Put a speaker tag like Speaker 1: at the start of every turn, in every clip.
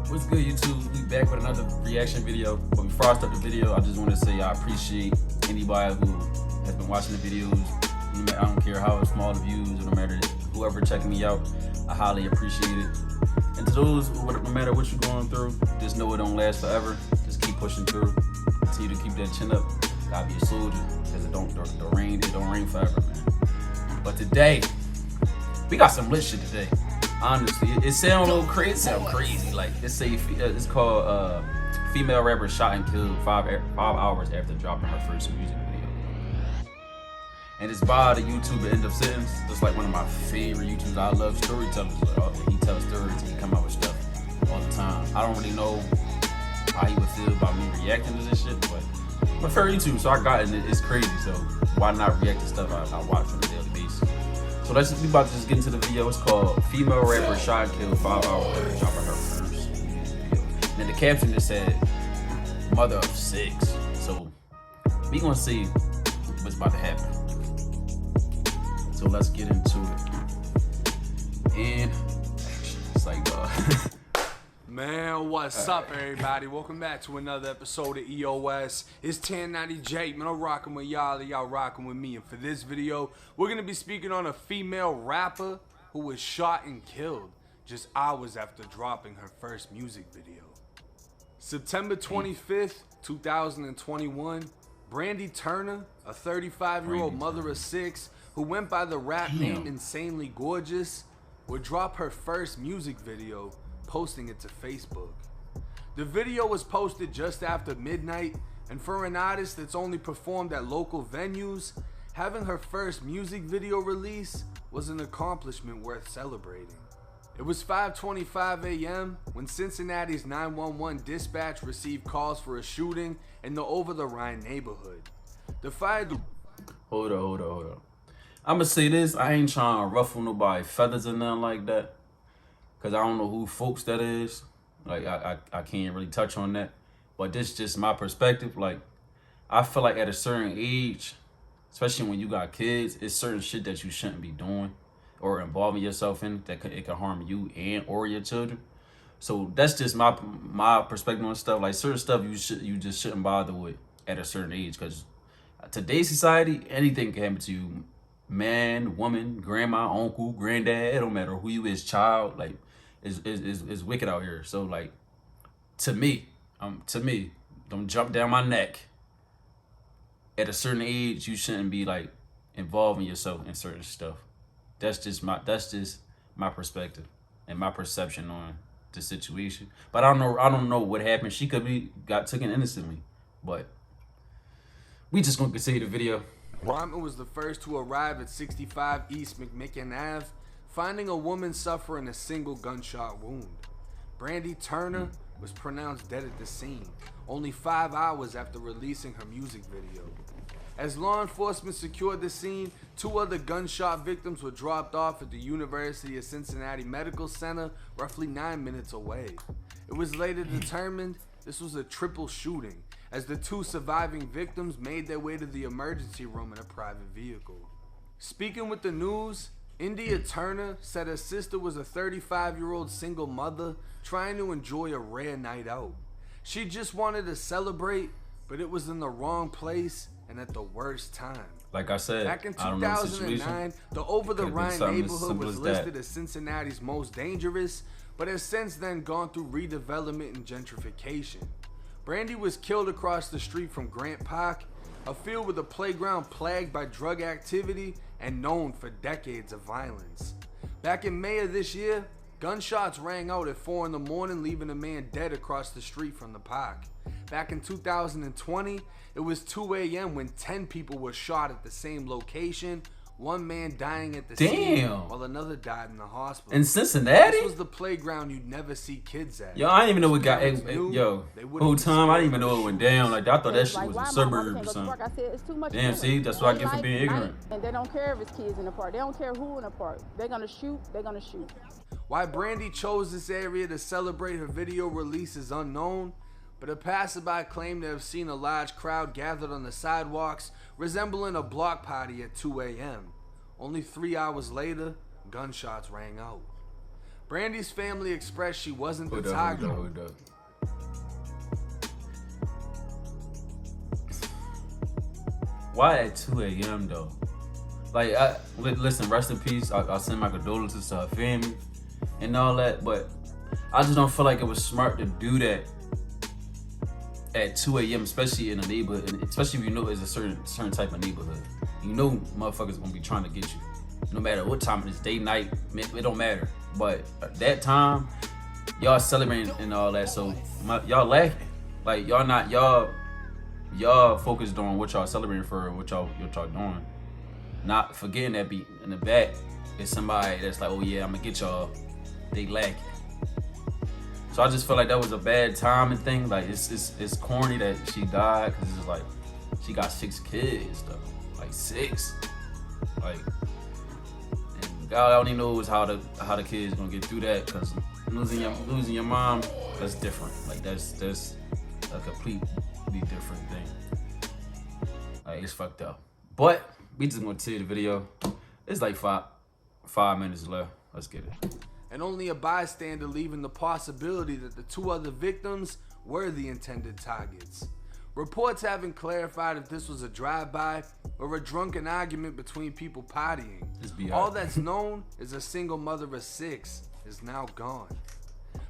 Speaker 1: What's good, YouTube? We back with another reaction video. But before I start the video, I just want to say I appreciate anybody who has been watching the videos. I don't care how small the views, no matter whoever checking me out, I highly appreciate it. And to those, no matter what you're going through, just know it don't last forever. Just keep pushing through. Continue to keep that chin up. Gotta be a soldier, because it don't rain forever, man. But today, we got some lit shit today. Honestly, it sound a little crazy. It sound crazy. Like it's called female rapper shot and killed 5 hours after dropping her first music video. And it's by the YouTuber End of Sentence. It's like one of my favorite YouTubers. I love storytellers. He tells stories. He come out with stuff all the time. I don't really know how he would feel about me reacting to this shit, but I'm a favorite YouTuber, so I got it. It's crazy. So why not react to stuff I watch on a daily basis? So we about to just get into the video. It's called Female Rapper Shot and Killed 5 hours after dropping her first video. And then the caption just said, mother of 6. So we gonna see what's about to happen. So let's get into it. And it's like,
Speaker 2: man, what's up, everybody? Welcome back to another episode of EOS. It's 1090 Jake, man. I'm rocking with y'all, y'all rocking with me. And for this video, we're gonna be speaking on a female rapper who was shot and killed just hours after dropping her first music video. September 25th, 2021, Brandy Turner, a 35-year-old mother of 6 who went by the rap name Insanely Gorgeous, would drop her first music video, posting it to Facebook. The video was posted just after midnight, and for an artist that's only performed at local venues, having her first music video release was an accomplishment worth celebrating. It was 5:25 a.m. when Cincinnati's 911 dispatch received calls for a shooting in the Over the Rhine neighborhood. The fire...
Speaker 1: Hold up. I'ma say this, I ain't trying to ruffle nobody's feathers or nothing like that, because I don't know who folks that is. Like, I can't really touch on that. But this is just my perspective. Like, I feel like at a certain age, especially when you got kids, it's certain shit that you shouldn't be doing or involving yourself in that it can harm you and or your children. So that's just my perspective on stuff. Like, certain stuff you just shouldn't bother with at a certain age, because today's society, anything can happen to you. Man, woman, grandma, uncle, granddad, it don't matter who you is, child, like, is wicked out here. So, like, to me, don't jump down my neck. At a certain age, you shouldn't be like involving yourself in certain stuff. That's just my perspective and my perception on the situation. But I don't know what happened. She could be got taken innocently, but we just gonna continue the video.
Speaker 2: Ryman was the first to arrive at 65 East McMicken Ave, finding a woman suffering a single gunshot wound. Brandy Turner was pronounced dead at the scene, only 5 hours after releasing her music video. As law enforcement secured the scene, 2 other gunshot victims were dropped off at the University of Cincinnati Medical Center, roughly 9 minutes away. It was later determined this was a triple shooting, as the 2 surviving victims made their way to the emergency room in a private vehicle. Speaking with the news, India Turner said her sister was a 35-year-old single mother trying to enjoy a rare night out. She just wanted to celebrate, but it was in the wrong place and at the worst time.
Speaker 1: Like I said,
Speaker 2: back in 2009, the Over the Rhine neighborhood was listed as Cincinnati's most dangerous, but has since then gone through redevelopment and gentrification. Brandy was killed across the street from Grant Park, a field with a playground plagued by drug activity and known for decades of violence. Back in May of this year, gunshots rang out at 4 in the morning, leaving a man dead across the street from the park. Back in 2020, it was 2 a.m. when 10 people were shot at the same location, one man dying at the scene while another died in the hospital.
Speaker 1: In Cincinnati?
Speaker 2: This was the playground you'd never see kids at.
Speaker 1: Yo, I didn't even know what got whole time. I didn't even know it went down. Like, I thought that shit was a suburb or something.
Speaker 3: I said, it's too much.
Speaker 1: Damn, see, that's what I get for being ignorant.
Speaker 3: And they don't care if it's kids in the park. They don't care who in the park. They're gonna shoot. They're gonna shoot.
Speaker 2: Why Brandy chose this area to celebrate her video release is unknown, but a passerby claimed to have seen a large crowd gathered on the sidewalks resembling a block party at 2 a.m. Only 3 hours later, gunshots rang out. Brandy's family expressed she wasn't the
Speaker 1: Hold up,
Speaker 2: target.
Speaker 1: hold up. Why at 2 a.m. though? Like, listen, rest in peace. I send my condolences to her family and all that, but I just don't feel like it was smart to do that at 2 a.m., especially in a neighborhood, especially if you know it's a certain type of neighborhood. You know motherfuckers gonna be trying to get you. No matter what time it is, day, night, it don't matter. But at that time, y'all celebrating and all that, so y'all lacking. Like, y'all focused on what y'all celebrating for and what y'all doing. Not forgetting that beat in the back is somebody that's like, oh yeah, I'm gonna get y'all. They lacking. So I just feel like that was a bad timing thing. Like, it's corny that she died, because it's just like she got 6 kids though, like 6. Like, and God only knows how the kids gonna get through that, because losing your mom, that's different. Like, that's a completely different thing. Like, it's fucked up. But we just gonna tell you the video. It's like five minutes left. Let's get it.
Speaker 2: And only a bystander leaving the possibility that the 2 other victims were the intended targets. Reports haven't clarified if this was a drive-by or a drunken argument between people partying. All that's known is a single mother of 6 is now gone.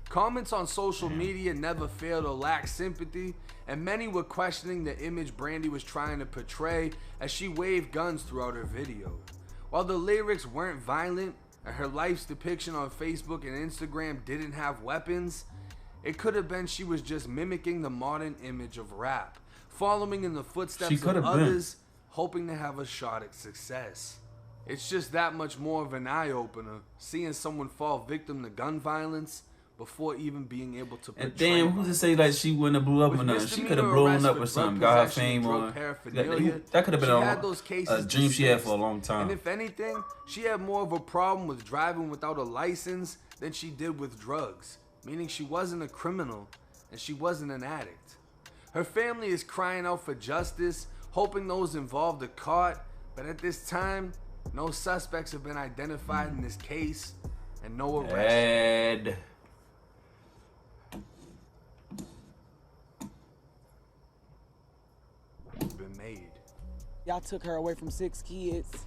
Speaker 2: Comments on social media never fail to lack sympathy, and many were questioning the image Brandy was trying to portray as she waved guns throughout her video. While the lyrics weren't violent, and her life's depiction on Facebook and Instagram didn't have weapons, it could have been she was just mimicking the modern image of rap, following in the footsteps of others, hoping to have a shot at success. It's just that much more of an eye-opener, seeing someone fall victim to gun violence before even being able to portray.
Speaker 1: And damn, who's to say like she wouldn't have blew up or nothing? She could have blown up or something, got her fame on. That could have been a dream she had for a long time.
Speaker 2: And if anything, she had more of a problem with driving without a license than she did with drugs, meaning she wasn't a criminal and she wasn't an addict. Her family is crying out for justice, hoping those involved are caught, but at this time, no suspects have been identified in this case and no arrests. Been made.
Speaker 4: Y'all took her away from 6 kids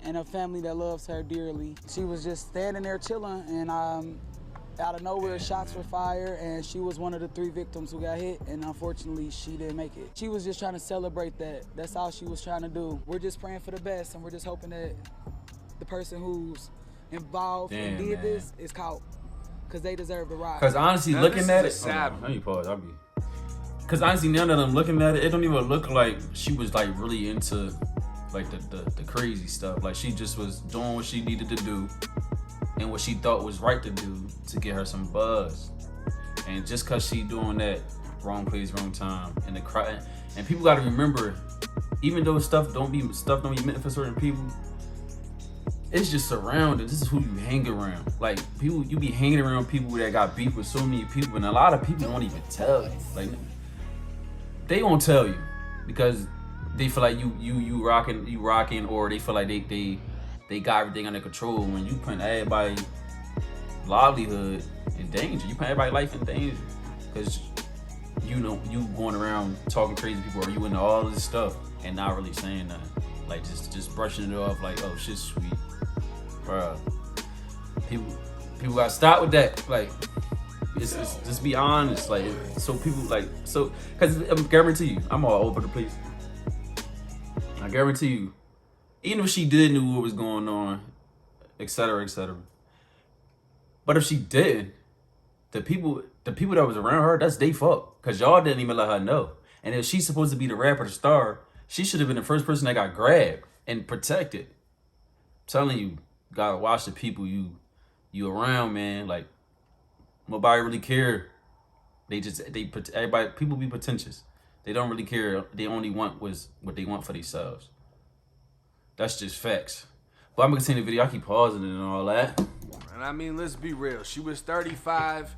Speaker 4: and a family that loves her dearly. She was just standing there chilling, and out of nowhere shots were fired, and she was one of the 3 victims who got hit, and unfortunately she didn't make it. She was just trying to celebrate that. That's all she was trying to do. We're just praying for the best, and we're just hoping that the person who's involved and did this is caught, because they deserve to ride.
Speaker 1: Because honestly, looking at it, let me pause. Because honestly, now that I'm looking at it, it don't even look like she was like really into like the crazy stuff. Like, she just was doing what she needed to do and what she thought was right to do to get her some buzz. And just cause she doing that, wrong place, wrong time, and the crowd. And people gotta remember, even though stuff don't be meant for certain people, it's just surrounded. This is who you hang around. Like, people, you be hanging around people that got beef with so many people, and a lot of people won't even tell you. Like, they won't tell you because they feel like you rocking, or they feel like they got everything under control. When you put everybody's livelihood in danger, you put everybody's life in danger, because you know you going around talking crazy to people, or you into all this stuff and not really saying nothing. Like, just brushing it off like, oh, shit's sweet, bro. People gotta stop with that. Like, it's just be honest. Like, so people because I guarantee you, I'm all over the place. I guarantee you, even if she did knew what was going on, etc., etc. But if she didn't, the people that was around her, that's their fault, because y'all didn't even let her know. And if she's supposed to be the rapper, the star, she should have been the first person that got grabbed and protected. I'm telling you, gotta watch the people you around, man. Like, nobody really care. People be pretentious. They don't really care. They only want what they want for themselves. That's just facts. But I'm gonna continue the video. I keep pausing it and all that.
Speaker 2: And I mean, let's be real. She was 35.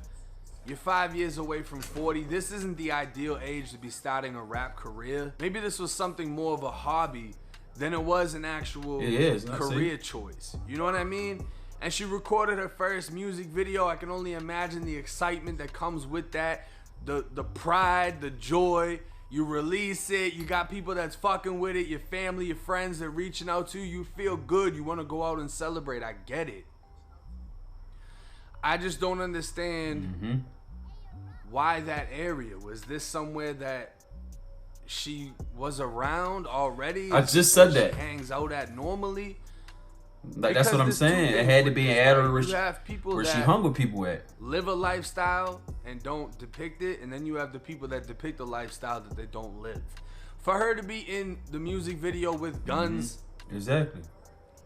Speaker 2: You're 5 years away from 40. This isn't the ideal age to be starting a rap career. Maybe this was something more of a hobby than it was an actual career choice. You know what I mean? and she recorded her first music video. I can only imagine the excitement that comes with that, the pride, the joy. You release it, you got people that's fucking with it, your family, your friends that are reaching out to you. You feel good, you want to go out and celebrate. I get it. I just don't understand why that area. Was this somewhere that she was around already?
Speaker 1: I just said that.
Speaker 2: She hangs out at normally?
Speaker 1: Like, that's what I'm saying. It had to be an area where she hung with people at.
Speaker 2: Live a lifestyle and don't depict it, and then you have the people that depict the lifestyle that they don't live. For her to be in the music video with guns,
Speaker 1: exactly.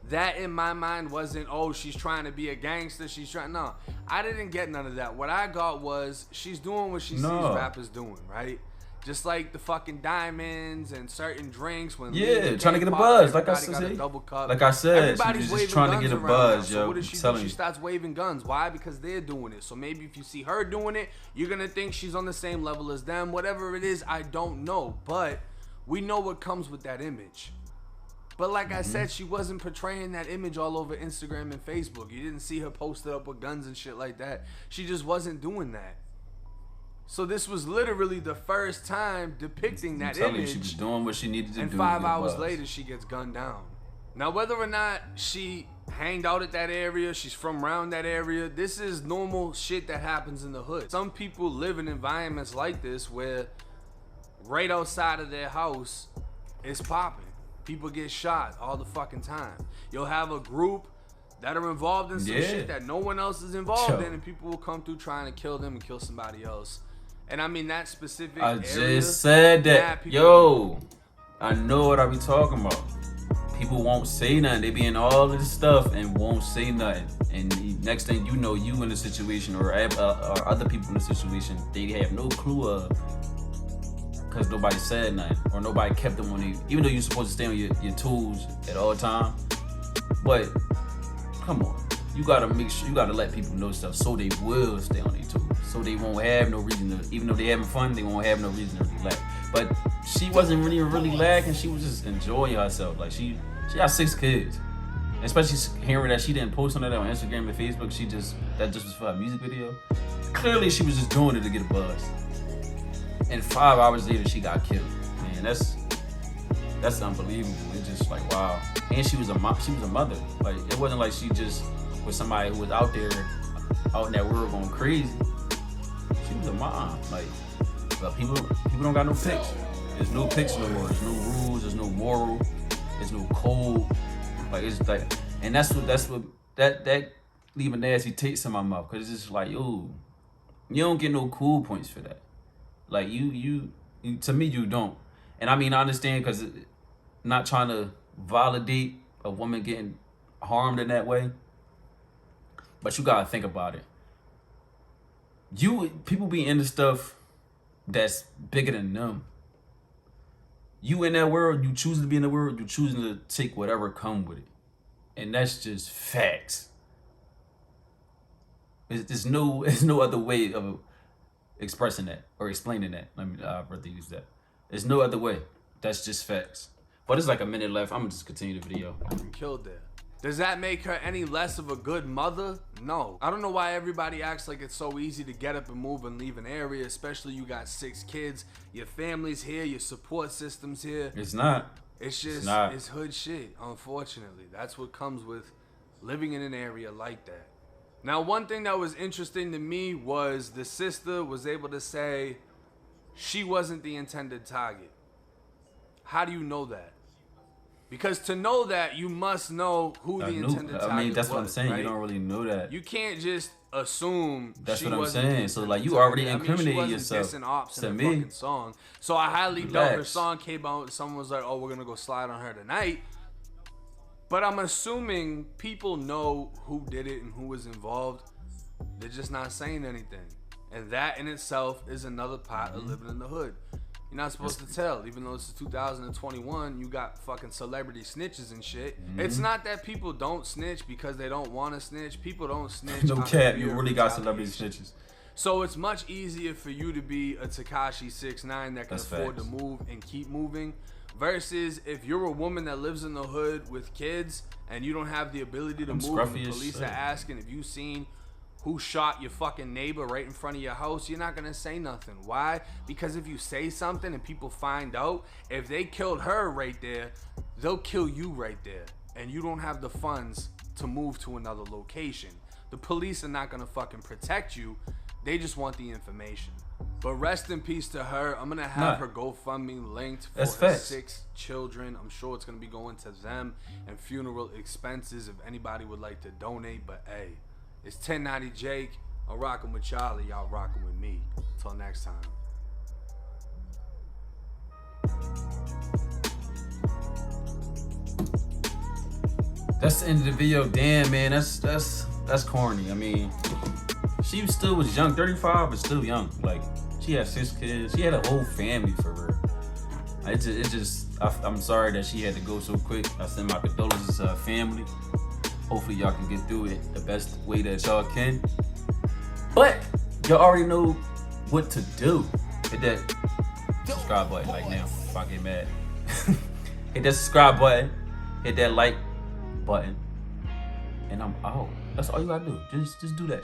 Speaker 2: That in my mind wasn't, oh, she's trying to be a gangster. No, I didn't get none of that. What I got was she's doing what she sees rappers doing, right? Just like the fucking diamonds and certain drinks. When
Speaker 1: trying to get a buzz, like I said.
Speaker 2: Like I said,
Speaker 1: everybody's just trying to get a buzz, yo.
Speaker 2: So what does she do? She starts waving guns. Why? Because they're doing it. So maybe if you see her doing it, you're gonna think she's on the same level as them. Whatever it is, I don't know. But we know what comes with that image. But like I said, she wasn't portraying that image all over Instagram and Facebook. You didn't see her posted up with guns and shit like that. She just wasn't doing that. So this was literally the first time depicting that image.
Speaker 1: She was doing what she needed to do.
Speaker 2: And 5 hours later, she gets gunned down. Now, whether or not she hanged out at that area, she's from around that area, this is normal shit that happens in the hood. Some people live in environments like this where right outside of their house, it's popping. People get shot all the fucking time. You'll have a group that are involved in some shit that no one else is involved in, and people will come through trying to kill them and kill somebody else. And I mean, that specific area,
Speaker 1: just said that. Yo, I know what I be talking about. People won't say nothing. They be in all of this stuff and won't say nothing. And next thing you know, you in a situation or other people in a situation, they have no clue of, because nobody said nothing or nobody kept them on you. Even though you're supposed to stay on your tools at all times. But come on. You gotta make sure, you gotta let people know stuff so they will stay on their toes. So they won't have no reason to, even though they having fun, they won't have no reason to relax. But she wasn't really lacking. She was just enjoying herself. Like she got 6 kids. Especially hearing that she didn't post on that on Instagram and Facebook. That just was for a music video. Clearly she was just doing it to get a buzz. And 5 hours later she got killed. Man, that's unbelievable. It's just like, wow. And she was a mother. Like, it wasn't like she just was somebody who was out there, out in that world going crazy. She was a mom. Like, but people don't got no pics. There's no pics no more. There's no rules. There's no moral. There's no code. Like, it's like, and that's what that leave a nasty taste in my mouth. Cause it's just like, yo, you don't get no cool points for that. Like, you to me, you don't. And I mean, I understand, because not trying to validate a woman getting harmed in that way, but you gotta think about it. People be into stuff that's bigger than them. You in that world, you choosing to be in the world, you choosing to take whatever come with it. And that's just facts. There's no other way of expressing that or explaining that. I'd rather use that. There's no other way. That's just facts. But it's like a minute left. I'm gonna just continue the video.
Speaker 2: Killed there. Does that make her any less of a good mother? No. I don't know why everybody acts like it's so easy to get up and move and leave an area, especially you got 6 kids, your family's here, your support system's here.
Speaker 1: It's not.
Speaker 2: It's just, it's hood shit, unfortunately. That's what comes with living in an area like that. Now, one thing that was interesting to me was the sister was able to say she wasn't the intended target. How do you know that? Because to know that, you must know who the intended target was.
Speaker 1: I mean, that's what I'm saying.
Speaker 2: Right?
Speaker 1: You don't really know that.
Speaker 2: You can't just assume.
Speaker 1: That's what I'm saying. So, like, you already incriminated yourself.
Speaker 2: She wasn't dissing ops in her fucking song. So I highly doubt her song came out and someone was like, oh, we're going to go slide on her tonight. But I'm assuming people know who did it and who was involved. They're just not saying anything. And that in itself is another part of living in the hood. You're not supposed to tell, even though it's 2021, you got fucking celebrity snitches and shit. It's not that people don't snitch because they don't want to snitch. People don't snitch.
Speaker 1: No cap, you really got celebrity snitches.
Speaker 2: So it's much easier for you to be a Tekashi 6ix9ine that can afford to move and keep moving, Versus if you're a woman that lives in the hood with kids and you don't have the ability to
Speaker 1: I'm
Speaker 2: move, and
Speaker 1: scruffy
Speaker 2: the
Speaker 1: as
Speaker 2: police
Speaker 1: shit.
Speaker 2: are asking if you seen who shot your fucking neighbor right in front of your house, you're not gonna say nothing. Why? Because if you say something and people find out, if they killed her right there, they'll kill you right there. And you don't have the funds to move to another location. The police are not gonna fucking protect you. They just want the information. But rest in peace to her. I'm gonna have her GoFundMe linked for
Speaker 1: That's
Speaker 2: her
Speaker 1: facts.
Speaker 2: 6 children. I'm sure it's gonna be going to them and funeral expenses if anybody would like to donate. But hey, it's 1090 Jake. I'm rocking with Charlie. Y'all rocking with me. Until next time.
Speaker 1: That's the end of the video. Damn, man, that's corny. I mean, she still was young, 35, but still young. Like, she had 6 kids. She had a whole family for her. I'm sorry that she had to go so quick. I send my condolences to her family. Hopefully y'all can get through it the best way that y'all can. But y'all already know what to do. Hit that subscribe button like now if I get mad. Hit that subscribe button. Hit that like button. And I'm out. That's all you gotta do. Just do that.